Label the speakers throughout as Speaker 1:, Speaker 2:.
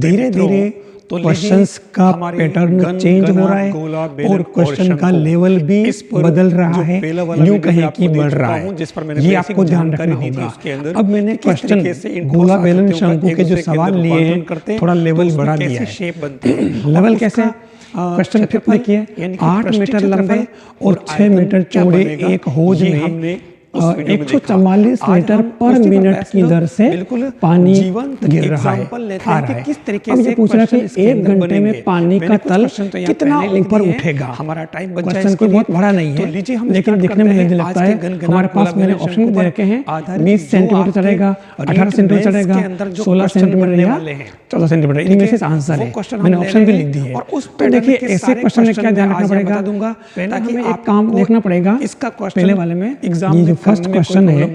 Speaker 1: धीरे धीरे क्वेश्चंस का पैटर्न चेंज हो रहा है और क्वेश्चन का लेवल भी बदल रहा है, यूं कहें कि बढ़ रहा है। ये आपको ध्यान रखना होगा। अब मैंने क्वेश्चन गोला बेलन शंकु के जो सवाल लिए हैं थोड़ा लेवल बढ़ा दिया है। लेवल कैसे? क्वेश्चन फिर देखिए, 8 मीटर लंबे और 6 मीटर चौड़े एक होज में 144 लीटर पर मिनट की दर से पानी गिर रहा है, आ रहा है। किस तरीके से पूछ रहा है कि 1 घंटे में पानी का तल कितना ऊपर उठेगा। हमारा टाइम क्वेश्चन कोई बहुत बड़ा नहीं है, लेकिन दिखने में मुझे लगता है हमारे पास मैंने ऑप्शन दे रखे हैं। 20 सेंटीमीटर चढ़ेगा, 18 सेंटीमीटर चढ़ेगा, 16 सेंटीमीटर या 14 सेंटीमीटर, इनमें से आंसर है। मैंने ऑप्शन भी लिख दी है। तो देखिए ऐसे क्वेश्चन में क्या ध्यान रखना पड़ेगा, ताकि एक काम देखना पड़ेगा। इसका पहले वाले में एग्जाम में फर्स्ट क्वेश्चन है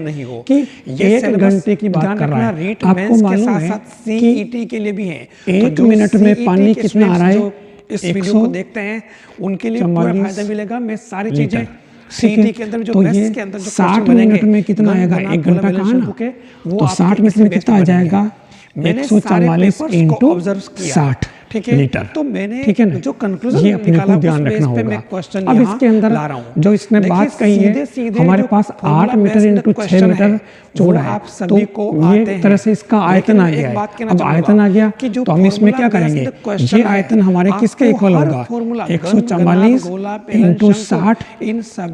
Speaker 1: कि 1 घंटे की बात कर रहा है। आपको मालूम है कि सीईटी के लिए भी है 1 मिनट में पानी कितना आ रहा है। इस वीडियो को देखते हैं उनके लिए पूरा फायदा मिलेगा। मैं सारी चीजें सीईटी के अंदर जो बेस्ट के अंदर जो 60 मिनट में कितना आएगा, 1 घंटा कहाँ ना, तो 60 मिनट में कितना आ जाएगा, 144 इंटू 60 लीटर। तो मैंने ठीक है ना, जो कंक्लूजन ये अपने को ध्यान रखना होगा। अब इसके अंदर जो इसने बात कही है, हमारे पास 8 मीटर इंटू 6 मीटर चौड़ा है, तो ये एक तरह से इसका आयतन आ गया है। अब आयतन आ गया तो हम इसमें क्या करेंगे, ये आयतन हमारे किसके इक्वल होगा, 144 इंटू 60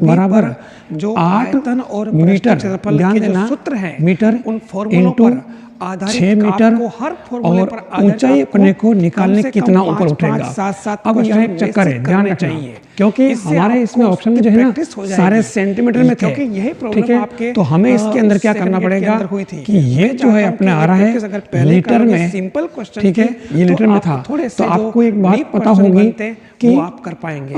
Speaker 1: बराबर जो 8 मीटर, ध्यान देना सूत्र है मीटर इंटू 6 मीटर और ऊंचाई अपने को निकालने कितना ऊपर उठेगा। अब यह एक चक्कर है, ध्यान रखना, क्योंकि हमारे इसमें ऑप्शन में जो है ना सारे सेंटीमीटर में थे, ठीक है। तो हमें इसके अंदर क्या करना पड़ेगा कि ये जो है अपने आ रहा है लीटर में, सिंपल क्वेश्चन, ठीक है, ये लीटर में था। तो आपको एक बात पता होगी कि आप कर पाएंगे,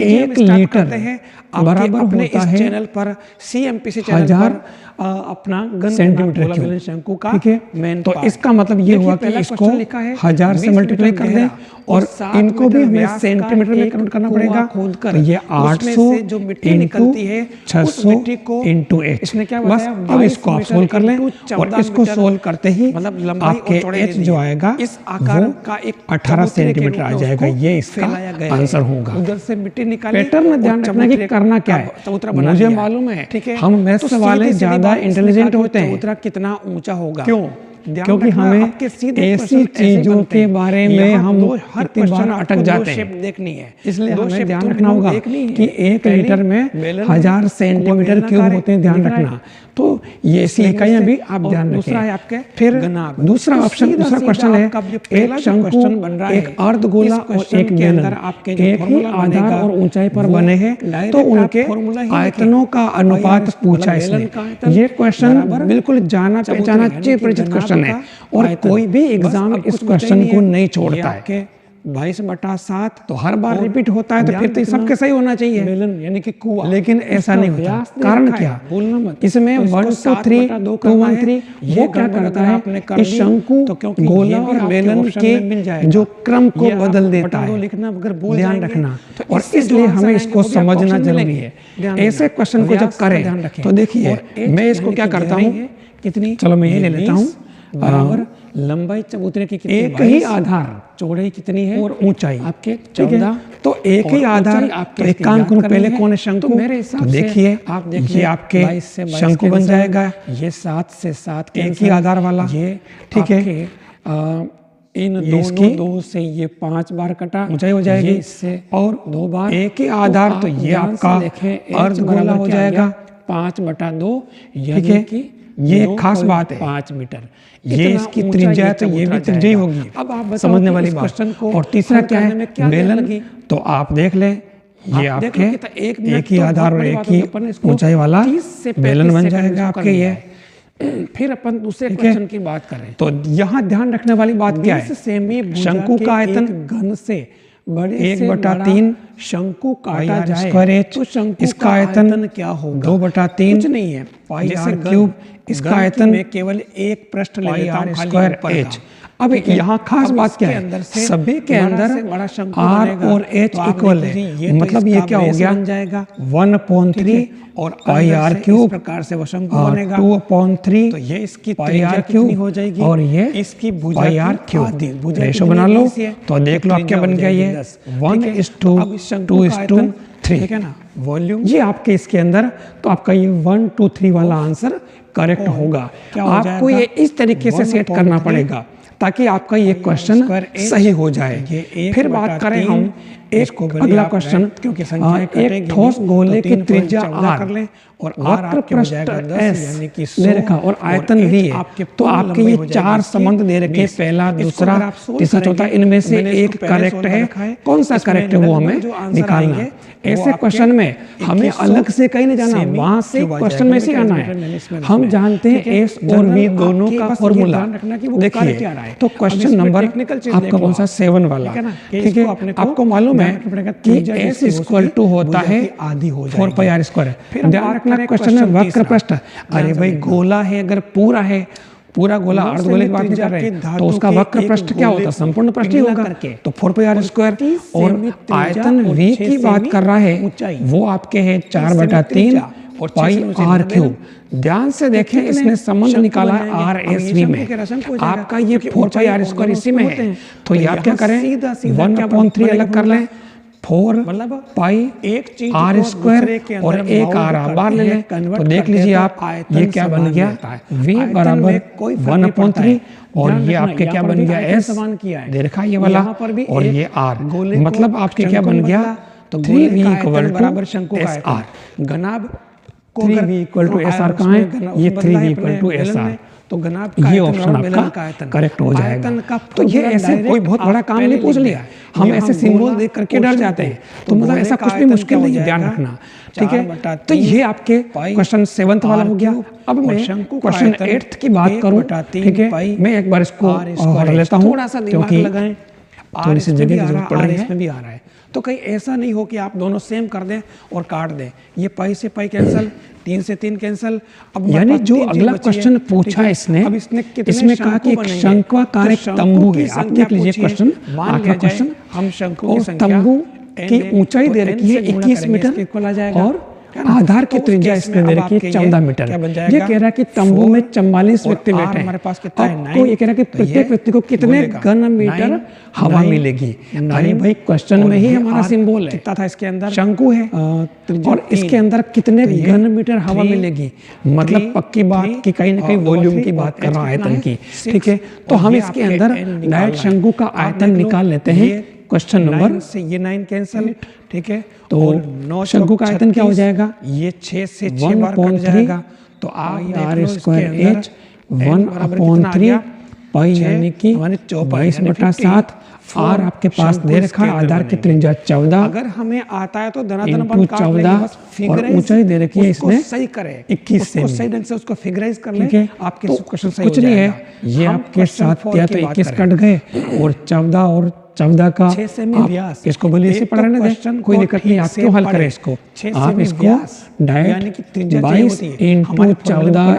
Speaker 1: 1 लीटर बराबर होता है चैनल पर CMPC चैनल पर अपना सेंटीमीटर क्यूब शंकु का, ठीक है। तो इसका मतलब ये हुआ कि इसको 1000 से मल्टीप्लाई कर दें और इनको भी हमें सेंटीमीटर में कन्वर्ट करना पड़ेगा। तो ये 800 जो मिट्टी निकलती है 600 इंटू h। बस अब इसको आप सोल्व कर लें और इसको सोल्व करते ही आपके h जो आएगा इस आकार का एक 18 सेंटीमीटर आ जाएगा। ये इसका आंसर होगा। उधर से मिट्टी निकाली, पैटर्न ध्यान रखना कि करना क्या है। मुझे मालूम है, ठीक है, हम मैथ्स वाले ज्यादा इंटेलिजेंट होते हैं। उतना कितना ऊंचा होगा, क्यों? क्योंकि हमें ऐसी चीजों के बारे में हम इतनी बार अटक जाते हैं, देखनी है, इसलिए हमें ध्यान रखना होगा कि 1 लीटर में 1000 सेंटीमीटर क्यूब होते हैं, ध्यान रखना। तो ये ऐसी इकाइयां भी आप ध्यान रखें। दूसरा है आपके फिर दूसरा ऑप्शन, दूसरा क्वेश्चन है, एक शंकु, एक अर्धगोला और एक बेलन एक ही आधार और ऊंचाई पर बने हैं, तो उनके आयतनों का अनुपात पूछा इसने। ये क्वेश्चन बिल्कुल जाना पहचाना परिचित क्वेश्चन है और कोई भी एग्जाम इस क्वेश्चन को नहीं छोड़ता है। 22/7 तो हर बार रिपीट होता है, तो फिर तो सबके सही होना चाहिए, बेलन यानी कि कुआं, लेकिन ऐसा नहीं होता। कारण क्या, बोलना मत। इसमें 1 2 3 2 1 3 वो क्या करता है, इस शंकु, गोला और बेलन के जो क्रम को बदल देता है, ध्यान रखना। और इसलिए हमें इसको समझना जरूरी है। ऐसे क्वेश्चन को जब करें तो देखिए मैं इसको क्या करता हूँ, कितनी, चलो मैं ये ले लेता हूँ, बराबर लंबाई चबूतरे की कितनी, एक ही आधार, चौड़ाई कितनी है और ऊंचाई आपके 14, तो एक ही आधार। तो एक काम करूं, पहले कौन है शंकु, मेरे हिसाब से देखिए आप देखिए आपके शंकु बन जाएगा, ये 7 से 7 एक ही आधार वाला, ये ठीक है। इन दोनों 2 से ये 5 बार कटा, ऊंचाई हो जाएगी इससे और 2 बार, एक ही आधार, तो ये आपका अर्धगोला हो जाएगा 5/2, यानी कि ये एक खास बात है 5 मीटर। ये इसकी त्रिज्या है, तो ये भी त्रिज्या ही होगी। अब आप समझने वाली बात। और तीसरा क्या है, बेलन, तो आप देख लें ये आपके एक ही आधार और एक ही ऊंचाई वाला बेलन बन जाएगा आपके। ये फिर अपन दूसरे क्वेश्चन की बात करें तो यहाँ ध्यान रखने वाली बात क्या है, शंकु का आयतन घन से बड़े 1/3 शंकु काटा जाए तो शंकु इसका आयतन क्या होगा, 2/3, कुछ नहीं है पाई r क्यूब। इसका आयतन में केवल एक पृष्ठ ले लेता हूं, स्क्वायर h। अब यहाँ खास बात क्या है, सभी के अंदर R और H इक्वल है, मतलब ये क्या हो गया, 1/3 और पाई आर क्यूब
Speaker 2: प्रकार से वो शंकु बनेगा,
Speaker 1: 2/3
Speaker 2: तो ये इसकी
Speaker 1: पाई आर क्यूब
Speaker 2: हो जाएगी,
Speaker 1: और ये
Speaker 2: इसकी
Speaker 1: पाई आर क्यूब। रेशो बना लो तो देख लो आप क्या बन गया, ये 1:2:3,
Speaker 2: ठीक है ना। वॉल्यूम
Speaker 1: ये आपके इसके अंदर, तो आपका ये 1 2 3 वाला आंसर करेक्ट होगा। आपको ये इस तरीके से सेट करना पड़ेगा ताकि आपका ये क्वेश्चन सही हो जाए। फिर बात करें हम एक अगला क्वेश्चन,
Speaker 2: क्योंकि
Speaker 1: एक ठोस गोले की त्रिज्या r
Speaker 2: कर लें और
Speaker 1: वक्र पृष्ठ S दे रखा और आयतन V है, तो आपके ये चार संबंध दे रखे, पहला, दूसरा, तीसरा, चौथा, इनमें से एक करेक्ट है। कौन सा करेक्ट है वो हमें निकालना है। ऐसे क्वेश्चन में हमें अलग से कहीं नहीं जाना, वहां से क्वेश्चन में से आना है। हम जानते हैं S और V दोनों का फॉर्मूला, देखिए तो क्वेश्चन नंबर आपका कौन सा 7 वाला, ठीक है। आपको मालूम है कि S इक्वल टू होता है
Speaker 2: आधी हो
Speaker 1: 4 पाई आर स्क्वायर। ध्यान रखना क्वेश्चन में वक्र पृष्ठ, अरे भाई गोला है, अगर पूरा है, पूरा गोला अर्धगोले की बात नहीं कर रहे हैं, तो उसका वक्र पृष्ठ क्या होता है, संपूर्ण पृष्ठ ही होगा, तो 4 पाई आर स्क्वायर। और आयतन V की बात कर रहा है, वो आपके है 4/3 और पाई आर क्यूब। ध्यान से देखें, इसने संबंध निकाला है आर एस वी में, आपका ये 4 पाई आर स्क्वायर इसी में है, तो ये आप क्या करें, 1/3 अलग कर लें, 4 पाई आर स्क्वायर और एक आर बार ले लें, तो देख लीजिए आप ये क्या बन गया, V बराबर 1/3 और ये आपके क्या बन गया, S दे रखा ये वाला और ये R, मतलब आपके क्या बन गया,
Speaker 2: तो
Speaker 1: 3V इक्वल टू
Speaker 2: शंकु का
Speaker 1: SR।
Speaker 2: घनाभ
Speaker 1: 3V इक्वल टू SR कहाँ है, ये 3V इक्वल टू SR,
Speaker 2: तो घनाभ
Speaker 1: ये ऑप्शन आपका करेक्ट हो जाएगा। तो ये ऐसे कोई बहुत बड़ा काम नहीं पूछ लिया, हम ऐसे सिंबल देख करके डर जाते हैं, तो मतलब ऐसा कुछ भी मुश्किल नहीं है, ध्यान रखना, ठीक है। तो ये आपके क्वेश्चन 7th वाला हो गया। अब मैं क्वेश्चन 8th की बात करूं, ठीक है, मैं एक बार इसको पढ़ लेता हूं क्योंकि थोड़ी सी जगह की जरूरत पड़ रही है,
Speaker 2: इसमें भी आ रहा है। तो कहीं ऐसा नहीं हो कि आप दोनों सेम कर दें और काट दें, ये पाई से पाई कैंसिल, 3 से 3 कैंसिल। अब
Speaker 1: यानी जो अगला क्वेश्चन पूछा इसने, इसमें कहा कि एक शंक्वाकार एक तंबू है, आप देख लीजिए क्वेश्चन, आखिरी क्वेश्चन,
Speaker 2: हम शंकु की संख्या
Speaker 1: तंबू की ऊंचाई दे रखी है 21 मीटर और आधार की त्रिज्या इसने दे रखी है 14 मीटर। ये कह रहा है कि तंबू में 44 व्यक्ति बैठे हैं,
Speaker 2: हमारे पास कितना है, 9,
Speaker 1: तो ये कह रहा है कि प्रत्येक व्यक्ति को कितने घन मीटर हवा मिलेगी। अरे भाई क्वेश्चन में ही हमारा सिंबल है,
Speaker 2: कितना था इसके अंदर,
Speaker 1: शंकु है और इसके अंदर कितने घन मीटर हवा मिलेगी, मतलब पक्की बात कि कहीं ना कहीं वॉल्यूम की बात कर रहा है, आयतन की, ठीक है। तो हम इसके अंदर डायरेक्ट शंकु का आयतन निकाल लेते हैं। क्वेश्चन नंबर
Speaker 2: से ये 9 कैंसिल, ठीक है,
Speaker 1: तो शंकु का आयतन क्या हो जाएगा,
Speaker 2: ये 6 से 6 बार कट जाएगा, तो
Speaker 1: आर स्क्वायर H 1/3 पाई यानी कि 22/7 आर आपके पास दे रखा है, आधार की त्रिज्या 14,
Speaker 2: अगर हमें आता है तो धनात्मक
Speaker 1: 14 और ऊंचाई दे रखी है इसने
Speaker 2: सही करे
Speaker 1: 21 से
Speaker 2: सही ढंग से उसको फिगराइज कर ले, आपके क्वेश्चन सही
Speaker 1: कुछ नहीं है। ये आपके साथ या तो 21 कट गए और 14 का
Speaker 2: 6 सेमी व्यास,
Speaker 1: इसको बोलिए इसे पढ़ रहे थे, कोई दिक्कत नहीं, आप क्यों हल करें इसको, आप इसको डायरेक्ट 22 × 14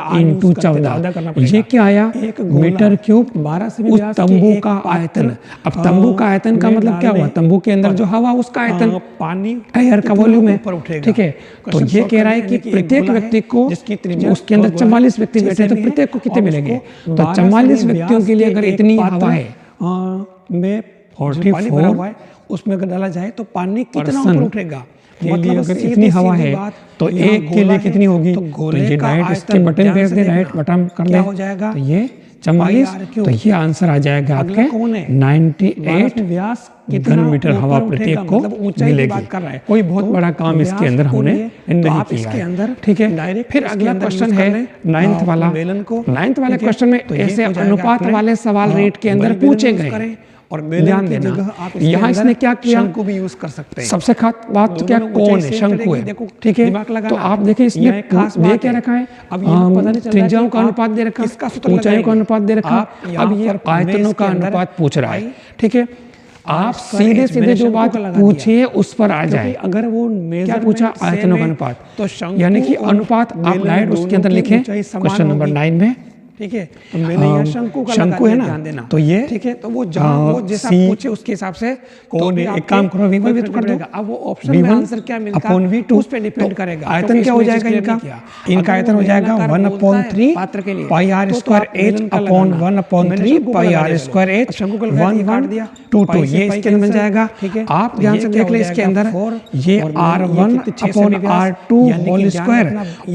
Speaker 1: ये क्या आया, मीटर क्यूब
Speaker 2: 12 सेमी
Speaker 1: उस
Speaker 2: व्यास
Speaker 1: तंबू का आयतन। अब तंबू का आयतन का मतलब क्या हुआ, तंबू के अंदर जो हवा उसका आयतन,
Speaker 2: पानी
Speaker 1: एयर का वॉल्यूम है, ठीक है। तो ये कह रहा है कि प्रत्येक व्यक्ति को, उसके अंदर 44 व्यक्ति बैठे, तो प्रत्येक को कितने मिलेंगे, तो 44 व्यक्तियों के लिए अगर इतनी हवा है
Speaker 2: में
Speaker 1: 44
Speaker 2: उसमें अगर डाला जाए तो पानी कितना ऊपर उठेगा,
Speaker 1: मतलब अगर इतनी हवा है तो एक के लिए कितनी होगी, तो ये डायरेक्ट इसके बटन पे दे, डायरेक्ट बटन कर ले,
Speaker 2: हो जाएगा,
Speaker 1: तो ये 44, तो ये आंसर आ जाएगा आपके 98
Speaker 2: व्यास
Speaker 1: घन मीटर हवा प्रत्येक को मिलेगी। कोई बहुत बड़ा काम इसके अंदर हमने नहीं किया है, ठीक है। फिर अगला क्वेश्चन है 9th वाला। 9th वाले क्वेश्चन में ऐसे अनुपात वाले सवाल रेट के अंदर पूछे गए, और ध्यान देना यहाँ इसने क्या किया,
Speaker 2: शंकु भी यूज कर सकते हैं।
Speaker 1: सबसे खास बात तो क्या, कौन है, शंकु है, ठीक है। तो आप देखें इसमें दे क्या रखा है, त्रिज्याओं का अनुपात दे रखा है, ऊंचाइयों का अनुपात दे रखा है, अब ये आयतनों का अनुपात पूछ रहा है, ठीक है। आप सीधे सीधे जो बात पूछिए उस पर आ जाए।
Speaker 2: अगर वो
Speaker 1: क्या पूछा, आयतनों का अनुपात, तो यानी कि अनुपात आप डायरेक्ट उसके अंदर लिखें क्वेश्चन नंबर 9 में,
Speaker 2: ठीक है, तो मैंने यहाँ शंकु का
Speaker 1: शंकु है ना,
Speaker 2: ध्यान देना,
Speaker 1: तो ये
Speaker 2: ठीक है, तो वो जहाँ वो जैसा पूछे उसके हिसाब से
Speaker 1: कौन एक काम करो V1 भी तो कर दो।
Speaker 2: अब वो ऑप्शन में आंसर क्या मिलेगा
Speaker 1: अपॉन V2
Speaker 2: उस पे डिपेंड करेगा।
Speaker 1: आयतन क्या हो जाएगा इनका आयतन हो जाएगा 1/3
Speaker 2: पात्र के लिए
Speaker 1: पाई r स्क्वायर h अपॉन 1/3 पाई r स्क्वायर h 1/2 ये इसके अंदर बन जाएगा। आप ध्यान से देख ले इसके अंदर ये r1 upon r2 whole square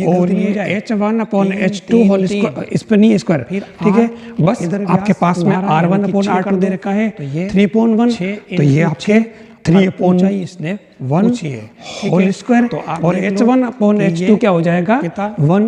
Speaker 1: और ये h1 upon h2 whole square, इस पर नहीं स्क्वायर, ठीक है, बस आपके पास में r1 अपॉन r2 दे रखा है 3/1, तो ये आपके 3/1 होल स्क्वायर और h1 अपॉन h2 क्या हो जाएगा 1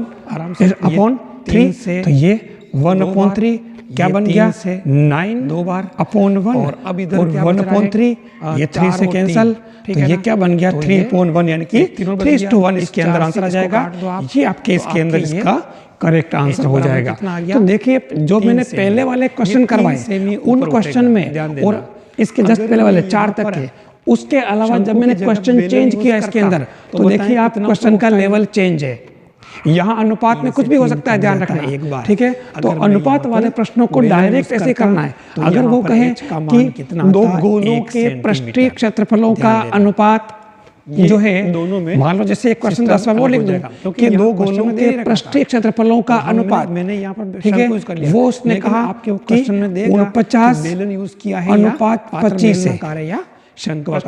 Speaker 1: अपॉन 3, तो ये 1/3 क्या बन गया 9 दो बार अपॉन 1 और अब इधर 1/3 ये 3 से कैंसल, तो ये क्या बन गया 3/1 यानी कि 3:1 इसके अंदर आंसर आ जाएगा। ये आपके इसके अंदर इसका करेक्ट आंसर हो जाएगा। तो देखिए जो मैंने पहले वाले क्वेश्चन करवाए उन क्वेश्चन में और इसके जस्ट पहले वाले 4 तक के, उसके अलावा जब मैंने क्वेश्चन चेंज किया इसके अंदर तो देखिए आप क्वेश्चन का लेवल चेंज है। यहाँ अनुपात में कुछ भी हो सकता है, ध्यान रखना एक बार, ठीक है। तो अनुपात वाले प्रश्नों को डायरेक्ट ऐसे करना है। अगर वो कहे कि दो गोलों के पृष्ठीय क्षेत्रफलों का अनुपात जो है दोनों में, मान लो जैसे एक क्वेश्चन 10 वो लिख दूं कि दो गोलों के पृष्ठीय क्षेत्रफलों का अनुपात, मैंने यहाँ पर ठीक है वो उसने कहा आपके क्वेश्चन में 49 बेलन यूज किया है अनुपात 25 है शंकु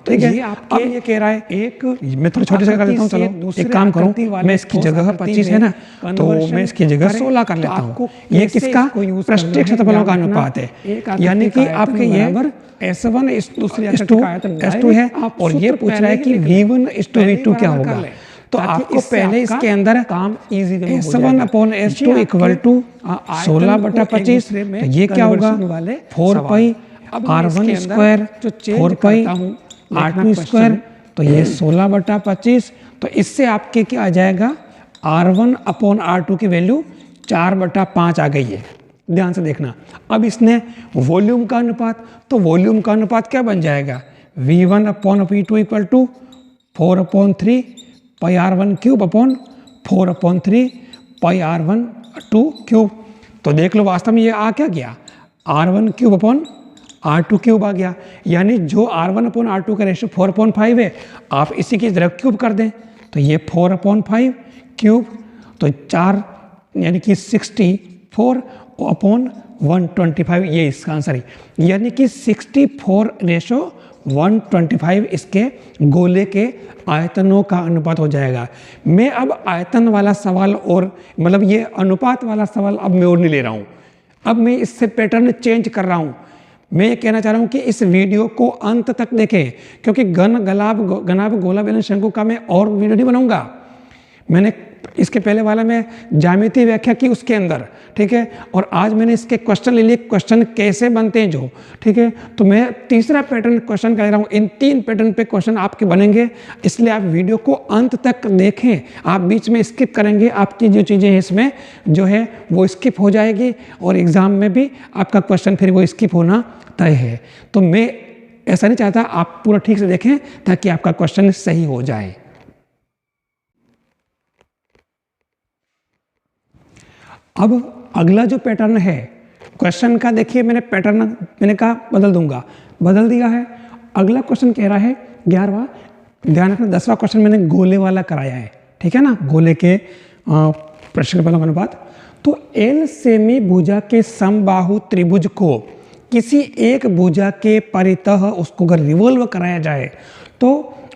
Speaker 1: ठीक है। अब ये कह रहा है एक, मैं थोड़ा छोटे से कर देता हूँ, चलो एक काम करूँ, मैं इसकी जगह 25 है ना तो मैं इसकी जगह 16 कर लेता हूँ। ये किसका पृष्ठीय क्षेत्रफलों का अनुपात है, यानी कि आपके ये S1 S2 है और ये पूछ रहा है कि V1 V2 क्या होगा। तो आपको पहले इसके अंदर काम S1 upon S2 equal to 16/25, तो ये क्या होगा 4 पाई r1 स्क्वायर 4 पाई r2 स्क्वायर, तो ये 16/25, तो इससे आपके क्या आ जाएगा r1 अपॉन r2 की वैल्यू 4/5 आ गई है। ध्यान से देखना। अब इसने वॉल्यूम का अनुपात, तो वॉल्यूम का अनुपात क्या बन जाएगा V1 upon V2 equal to 4/3 pi r1 cube upon 4/3 pi r1 2 cube. तो देख लो वास्तव में ये आ क्या गया r1 cube upon r2 cube आ गया, यानी जो r1 अपॉन r2 का रेशियो 4/5 है आप इसी की तरफ क्यूब कर दें, तो ये 4/5 क्यूब, तो 4 यानी कि 64 अपॉन 125, ये इसका आंसर है, यानी कि 64 रेशो 125 इसके गोले के आयतनों का अनुपात हो जाएगा। मैं अब आयतन वाला सवाल और मतलब ये अनुपात वाला सवाल अब मैं और नहीं ले रहा हूँ, अब मैं इससे पैटर्न चेंज कर रहा हूँ। मैं ये कहना चाह रहा हूँ कि इस वीडियो को अंत तक देखें, क्योंकि घनाभ गोला बेलन शंकु का मैं और वीडियो नहीं बनाऊंगा। मैंने इसके पहले वाला में ज्यामिति व्याख्या की उसके अंदर, ठीक है, और आज मैंने इसके क्वेश्चन ले लिए, क्वेश्चन कैसे बनते हैं जो, ठीक है। तो मैं तीसरा पैटर्न क्वेश्चन कर रहा हूँ, इन 3 पैटर्न पे क्वेश्चन आपके बनेंगे, इसलिए आप वीडियो को अंत तक देखें। आप बीच में स्किप करेंगे, आपकी जो चीज़ें हैं इसमें जो है वो स्किप हो जाएगी और एग्जाम में भी आपका क्वेश्चन फिर वो स्किप होना तय है। तो मैं ऐसा नहीं चाहता, आप पूरा ठीक से देखें ताकि आपका क्वेश्चन सही हो जाए। अब अगला जो पैटर्न है क्वेश्चन का, देखिए मैंने पैटर्न मैंने कहा बदल दिया है। अगला क्वेश्चन कह रहा है 11वां, ध्यान रखना 10वां क्वेश्चन मैंने गोले वाला कराया है, ठीक है ना, गोले के प्रक्षेपण का अनुपात। तो एल सेमी भुजा के समबाहु त्रिभुज को किसी एक भुजा के परितः उसको अगर रिवॉल्व कराया जाए तो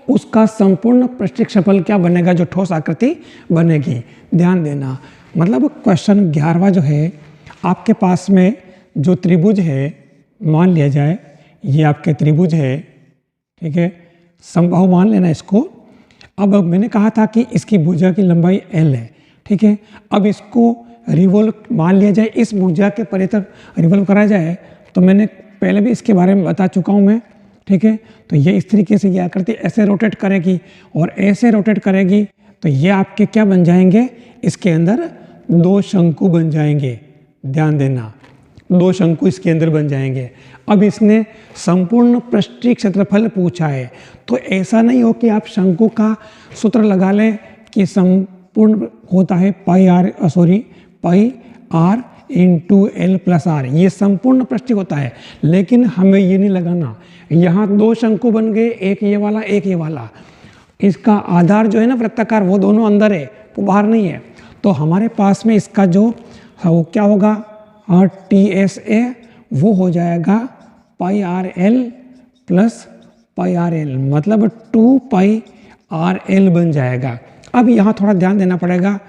Speaker 1: उसका संपूर्ण प्रक्षेपण क्या बनेगा, जो ठोस आकृति बनेगी। ध्यान देना, मतलब क्वेश्चन 11वां जो है आपके पास में जो त्रिभुज है, मान लिया जाए ये आपके त्रिभुज है, ठीक है, समबाहु मान लेना इसको। अब मैंने कहा था कि इसकी भुजा की लंबाई L है, ठीक है। अब इसको रिवॉल्व मान लिया जाए, इस भुजा के परितः रिवॉल्व कराया जाए, तो मैंने पहले भी इसके बारे में बता चुका हूँ मैं, ठीक है। तो ये इस तरीके से ये आकृति ऐसे रोटेट करेगी और ऐसे रोटेट करेगी, तो ये आपके क्या बन जाएंगे, इसके अंदर 2 शंकु बन जाएंगे। ध्यान देना, 2 शंकु इसके अंदर बन जाएंगे। अब इसने संपूर्ण पृष्ठीय क्षेत्रफल पूछा है, तो ऐसा नहीं हो कि आप शंकु का सूत्र लगा लें कि संपूर्ण होता है pi
Speaker 2: r into l plus r, ये संपूर्ण पृष्ठीय होता है। लेकिन हमें ये नहीं लगाना, यहाँ दो शंकु बन गए, एक ये वाला एक ये वाला, इसका आधार जो है ना वृत्ताकार वो दोनों अंदर है, वो बाहर नहीं है। तो हमारे पास में इसका जो वो क्या होगा, टी एस ए वो हो जाएगा pi r l plus pi r l, मतलब 2 पाई आर एल बन जाएगा। अब यहाँ थोड़ा ध्यान देना पड़ेगा,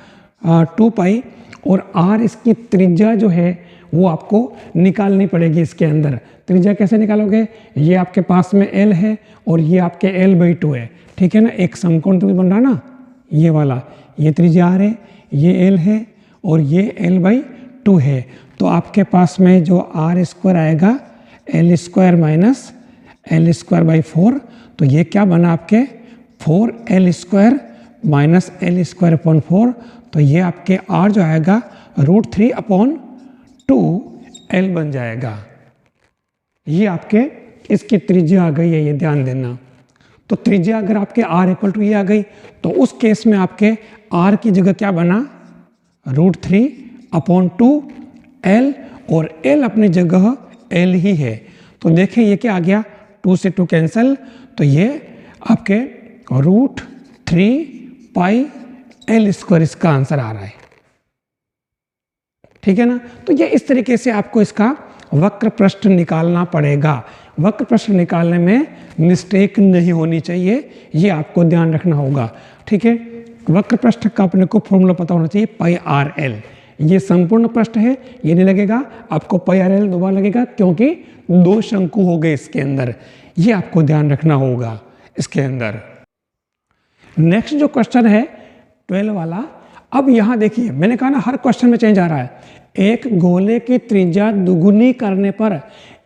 Speaker 2: 2 पाई और आर इसकी त्रिज्या जो है वो आपको निकालनी पड़ेगी इसके अंदर। त्रिज्या कैसे निकालोगे, ये आपके पास में एल है और ये आपके l/2 है, ठीक है ना। एक समकोण त्रिभुज बन रहा ना, ये वाला, ये त्रिज्या आर है, ये एल है और ये l/2 है। तो आपके पास में जो आर स्क्वायर आएगा l² माइनस l²/4, तो ये क्या बना आपके 4l² माइनस l²/4, तो ये आपके r जो आएगा √3/2l बन जाएगा। ये आपके इसकी त्रिज्या आ गई है, ये ध्यान देना। तो त्रिज्या अगर आपके r = ये आ गई तो उस केस में आपके r की जगह क्या बना, √3/2l और l अपनी जगह l ही है। तो देखिए ये क्या आ गया, 2 से 2 कैंसिल, तो ये आपके √3πl² इसका आंसर आ रहा है, ठीक है ना। तो ये इस तरीके से आपको इसका वक्र पृष्ठ निकालना पड़ेगा। वक्र पृष्ठ निकालने में मिस्टेक नहीं होनी चाहिए, ये आपको ध्यान रखना होगा, ठीक है। वक्र पृष्ठ का अपने को फॉर्मूला पता होना चाहिए, पाई आर एल। ये संपूर्ण पृष्ठ है, ये नहीं लगेगा आपको, पाई आर एल दोबारा लगेगा क्योंकि 2 शंकु हो गए इसके अंदर, ये आपको ध्यान रखना होगा इसके अंदर। नेक्स्ट जो क्वेश्चन है 12 वाला, अब यहाँ देखिए मैंने कहा ना हर क्वेश्चन में चेंज आ रहा है। एक गोले की त्रिज्या दुगुनी करने पर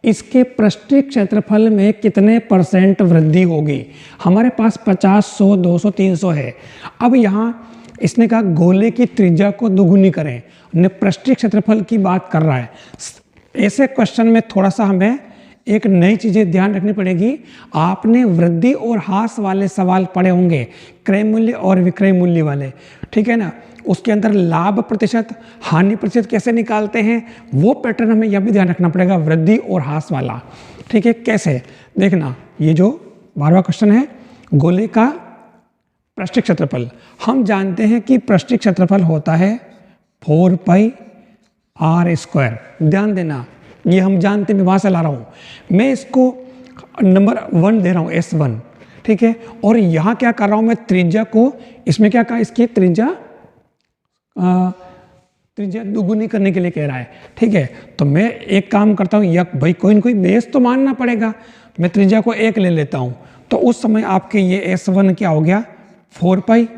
Speaker 2: इसके पृष्ठीय क्षेत्रफल में कितने % वृद्धि होगी। हमारे पास 50, 100, 200, 300 है। अब यहाँ इसने कहा गोले की त्रिज्या को दुगुनी करें, ने पृष्ठीय क्षेत्रफल की बात कर रहा है। ऐसे क्वेश्चन में थोड़ा सा हमें एक नई चीज़ें ध्यान रखनी पड़ेगी। आपने वृद्धि और ह्रास वाले सवाल पढ़े होंगे, क्रय मूल्य और विक्रय मूल्य वाले, ठीक है ना। उसके अंदर लाभ प्रतिशत, हानि प्रतिशत कैसे निकालते हैं, वो पैटर्न हमें यह भी ध्यान रखना पड़ेगा, वृद्धि और ह्रास वाला, ठीक है। कैसे देखना, ये जो 12वां क्वेश्चन है, गोले का पृष्ठीय क्षेत्रफल, हम जानते हैं कि पृष्ठीय क्षेत्रफल होता है 4πr²। ध्यान देना, ये हम जानते हैं, मैं वहाँ से ला रहा हूँ। मैं इसको नंबर 1 दे रहा हूँ, S1, ठीक है। और यहाँ क्या कर रहा हूँ मैं, त्रिज्या को, इसमें क्या कहा, इसकी त्रिज्या दुगुनी करने के लिए कह रहा है, ठीक है। तो मैं एक काम करता हूँ, या भाई कोई न कोई बेस तो मानना पड़ेगा, मैं त्रिज्या को 1 ले लेता हूँ। तो उस समय आपके ये S1 क्या हो गया, 4π।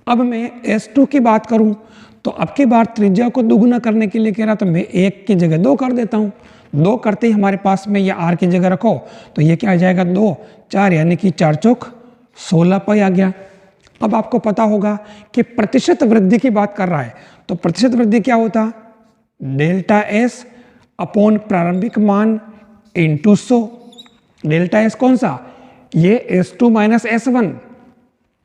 Speaker 2: अब मैं S2 की बात करूँ तो अब की बार त्रिज्या को दुगुना करने के लिए कह रहा, तो मैं 1 की जगह 2 कर देता हूँ। 2 करते ही हमारे पास में ये r की जगह रखो, तो ये क्या आ जाएगा, 2, 4, यानी कि 4 चौक 16π आ गया। अब आपको पता होगा कि प्रतिशत वृद्धि की बात कर रहा है, तो प्रतिशत वृद्धि क्या होता, डेल्टा S अपॉन प्रारंभिक मान इंटू 100। डेल्टा S कौन सा, ये S2 minus S1,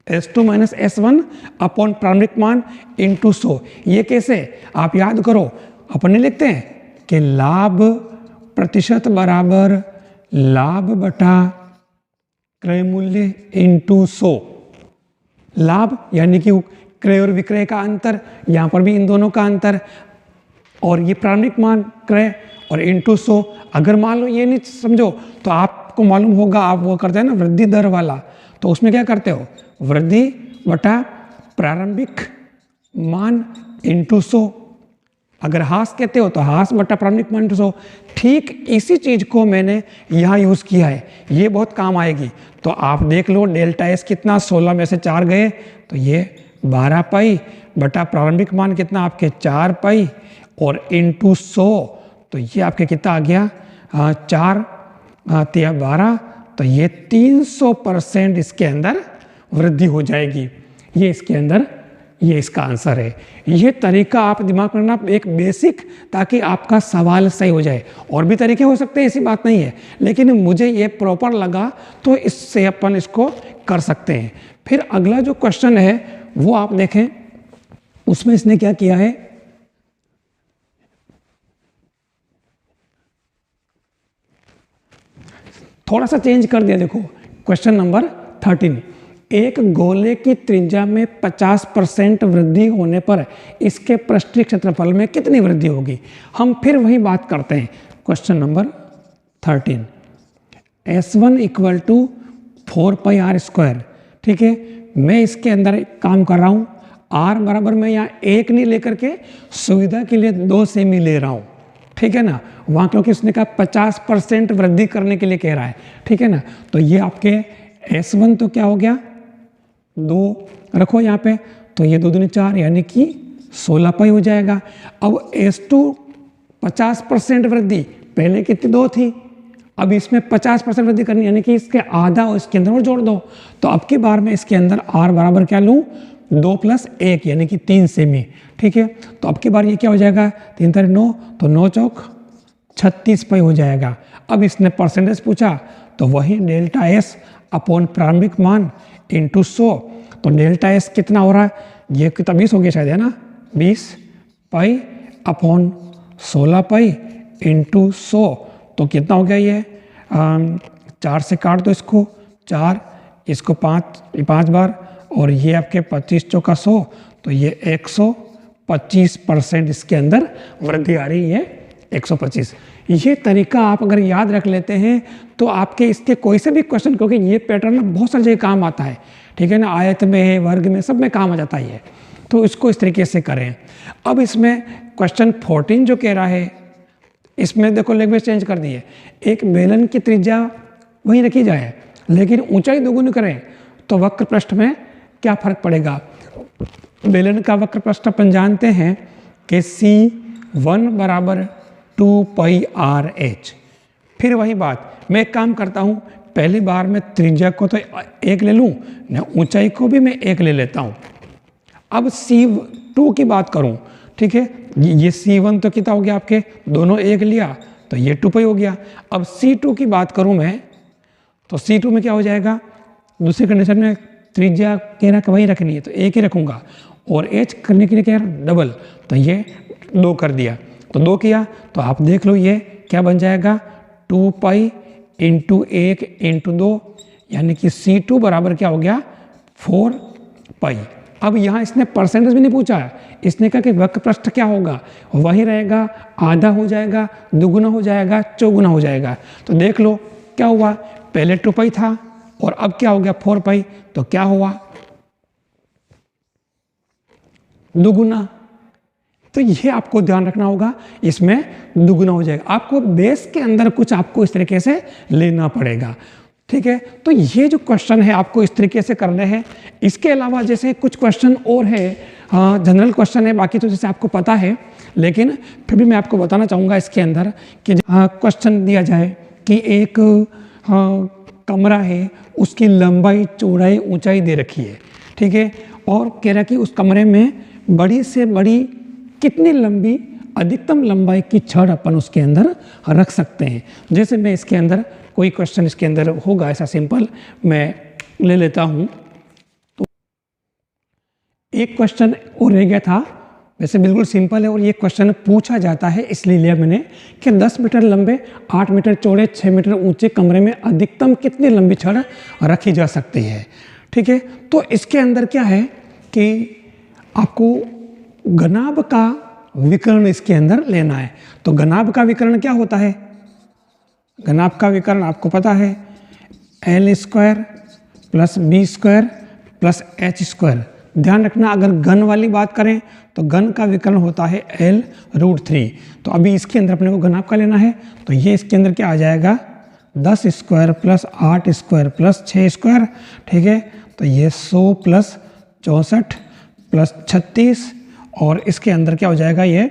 Speaker 2: S2 minus S1 upon प्रारंभिक मान इंटू 100। ये कैसे, आप याद करो, अपने लिखते हैं कि लाभ प्रतिशत बराबर लाभ बटा क्रय मूल्य इंटू 100। लाभ यानी कि क्रय और विक्रय का अंतर, यहाँ पर भी इन दोनों का अंतर, और ये प्रारंभिक मान क्रय और इंटू 100। अगर मान लो ये नहीं समझो तो आपको मालूम होगा, आप वो करते हैं ना वृद्धि दर वाला, तो उसमें क्या करते हो, वृद्धि बटा प्रारंभिक मान इंटू 100। अगर ह्रास कहते हो तो ह्रास बटा प्रारंभिक मान इंटू 100। ठीक इसी चीज़ को मैंने यहाँ यूज़ किया है, ये बहुत काम आएगी। तो आप देख लो, डेल्टा S कितना, 16 में से 4 गए, तो ये 12π बटा प्रारंभिक मान कितना आपके 4π और इंटू 100, तो ये आपके कितना आ गया, 4 12, तो ये 300% इसके अंदर वृद्धि हो जाएगी। ये इसके अंदर, ये इसका आंसर है। ये तरीका आप दिमाग में रखना, एक बेसिक, ताकि आपका सवाल सही हो जाए। और भी तरीके हो सकते हैं, ऐसी बात नहीं है, लेकिन मुझे ये प्रॉपर लगा तो इससे अपन इसको कर सकते हैं। फिर अगला जो क्वेश्चन है वो आप देखें, उसमें इसने क्या किया है, थोड़ा सा चेंज कर दिया। देखो क्वेश्चन नंबर 13, एक गोले की त्रिज्या में 50% वृद्धि होने पर इसके पृष्ठीय क्षेत्रफल में कितनी वृद्धि होगी। हम फिर वही बात करते हैं। Question number 13, S1 equal to 4πr²। ठीक है, मैं इसके अंदर काम कर रहा हूँ, r बराबर मैं यहाँ 1 नहीं लेकर के सुविधा के लिए 2 सेमी ले रहा हूँ। ठीक है ना, वहाँ क्योंकि उसने कहा 50% वृद्धि करने के लिए कह रहा है। ठीक है ना, तो ये आपके S1 तो क्या हो गया, 2 रखो यहाँ पे, तो ये 2 दूनी 4 यानी कि 16 पाई हो जाएगा। अब S2 50% वृद्धि, पहले कितनी 2 थी, अब इसमें 50% वृद्धि करनी यानी कि इसके आधा और इसके अंदर और जोड़ दो। तो अब की बार में इसके अंदर r बराबर क्या लूँ, 2 + 1 यानी कि 3 सेमी। ठीक है, तो अब की बार ये क्या हो जाएगा, 3 × 9, तो 9 चौक 36 पाई हो जाएगा। अब इसने परसेंटेज पूछा तो वही डेल्टा S अपॉन प्रारंभिक मान इंटू 100। तो डेल्टा S कितना हो रहा है, ये कितना 20 हो गया शायद, है ना, 20 पाई अपॉन 16 पाई इंटू 100। तो कितना हो गया ये, 4 से काट दो इसको, 4, इसको 5 बार, और ये आपके 25 चौका 100, तो ये 125% इसके अंदर वृद्धि आ रही है, 125। ये तरीका आप अगर याद रख लेते हैं तो आपके इसके कोई से भी क्वेश्चन, क्योंकि ये पैटर्न बहुत सारी जगह काम आता है। ठीक है ना, आयत में, वर्ग में, सब में काम आ जाता है ये, तो इसको इस तरीके से करें। अब इसमें क्वेश्चन 14 जो कह रहा है, इसमें देखो लैंग्वेज चेंज कर दी है। एक बेलन की त्रिज्या वही रखी जाए लेकिन ऊंचाई दोगुनी करें तो वक्र पृष्ठ में क्या फर्क पड़ेगा। बेलन का वक्र पृष्ठ अपन जानते हैं कि C1 बराबर 2πRh। फिर वही बात, मैं एक काम करता हूँ, पहली बार मैं त्रिज्या को तो 1 ले लूँ ना, ऊंचाई को भी मैं 1 ले लेता हूँ। अब C2 की बात करूँ, ठीक है, ये C1 तो कितना हो गया आपके, दोनों 1 लिया तो ये 2π हो गया। अब C2 की बात करूँ मैं, तो C2 में क्या हो जाएगा, दूसरी कंडीशन में त्रिज्या कह रहा वही रखनी है तो 1 ही रखूँगा, और h करने के लिए क्या डबल, तो ये 2 कर दिया, तो 2 किया, तो आप देख लो ये क्या बन जाएगा, 2π × 1 × 2, यानी कि C2 बराबर क्या हो गया, 4π। अब यहाँ इसने परसेंटेज भी नहीं पूछा है, इसने कहा कि वक्र पृष्ठ क्या होगा, वही रहेगा, आधा हो जाएगा, दुगुना हो जाएगा, चौगुना हो जाएगा। तो देख लो क्या हुआ, पहले 2π था और अब क्या हो गया 4π, तो क्या हुआ, दुगुना। तो ये आपको ध्यान रखना होगा, इसमें दुगुना हो जाएगा। आपको बेस के अंदर कुछ आपको इस तरीके से लेना पड़ेगा। ठीक है, तो ये जो क्वेश्चन है आपको इस तरीके से करने हैं। इसके अलावा जैसे कुछ क्वेश्चन और है, जनरल क्वेश्चन है, बाकी तो जैसे आपको पता है, लेकिन फिर भी मैं आपको बताना चाहूँगा इसके अंदर कि क्वेश्चन दिया जाए कि एक कमरा है, उसकी लंबाई, चौड़ाई, ऊंचाई दे रखी है। ठीक है, और कह रहा कि उस कमरे में बड़ी से बड़ी कितनी लंबी, अधिकतम लंबाई की छड़ अपन उसके अंदर रख सकते हैं। जैसे मैं इसके अंदर कोई क्वेश्चन इसके अंदर होगा ऐसा सिंपल, मैं ले लेता हूँ। तो एक क्वेश्चन और रह गया था, वैसे बिल्कुल सिंपल है और ये क्वेश्चन पूछा जाता है इसलिए लिया मैंने कि 10 मीटर लंबे, 8 मीटर चौड़े, 6 मीटर ऊंचे कमरे में अधिकतम कितनी लंबी छड़ रखी जा सकती है। ठीक है, तो इसके अंदर क्या है कि आपको घनाभ का विकर्ण इसके अंदर लेना है। तो घनाभ का विकर्ण क्या होता है, घनाभ का विकर्ण आपको पता है L² + B² + H²। ध्यान रखना, अगर घन वाली बात करें तो घन का विकर्ण होता है L√3। तो अभी इसके अंदर अपने को घनाभ का लेना है, तो ये इसके अंदर क्या आ जाएगा, 10² + 8² + 6²। ठीक है, तो ये 100 + 64 + 36, और इसके अंदर क्या हो जाएगा, ये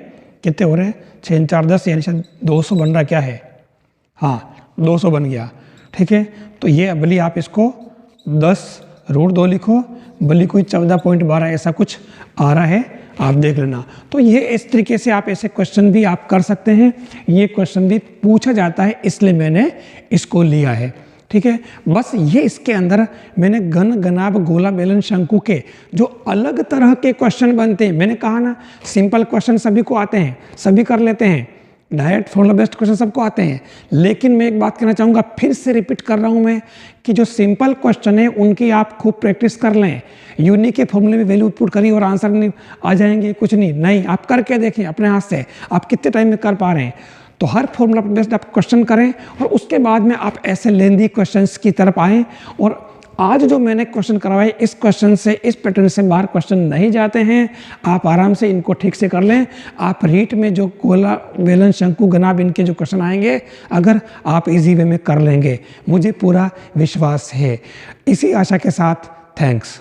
Speaker 2: कितने हो रहे हैं, 6 × 4 = 10, यानी शायद 200 बन रहा, क्या है, हाँ 200 बन गया। ठीक है, तो ये अबली आप इसको 10√2 लिखो, बल्कि कोई 14.12 ऐसा कुछ आ रहा है, आप देख लेना। तो ये इस तरीके से आप ऐसे क्वेश्चन भी आप कर सकते हैं, ये क्वेश्चन भी पूछा जाता है इसलिए मैंने इसको लिया है। ठीक है, बस ये इसके अंदर मैंने घन, घनाभ, गोला, बेलन, शंकु के जो अलग तरह के क्वेश्चन बनते हैं, मैंने कहा ना सिंपल क्वेश्चन सभी को आते हैं, सभी कर लेते हैं, डायरेक्ट फॉर्मूला बेस्ड क्वेश्चन सबको आते हैं, लेकिन मैं एक बात कहना चाहूँगा, फिर से रिपीट कर रहा हूँ मैं, कि जो सिंपल क्वेश्चन है उनकी आप खूब प्रैक्टिस कर लें। यूनिक के फॉर्मूले में वैल्यू पुट करिए और आंसर नहीं आ जाएंगे, कुछ नहीं, आप करके देखिए अपने हाथ से आप कितने टाइम में कर पा रहे हैं। तो हर फॉर्मूला बेस्ड आप क्वेश्चन करें और उसके बाद में आप ऐसे लेंदी क्वेश्चंस की तरफ आएँ। और आज जो मैंने क्वेश्चन करवाए, इस क्वेश्चन से, इस पैटर्न से बाहर क्वेश्चन नहीं जाते हैं, आप आराम से इनको ठीक से कर लें। आप रीट में जो गोला, बेलन, शंकु, घनाभ, इनके जो क्वेश्चन आएंगे, अगर आप इजी वे में कर लेंगे, मुझे पूरा विश्वास है। इसी आशा के साथ थैंक्स।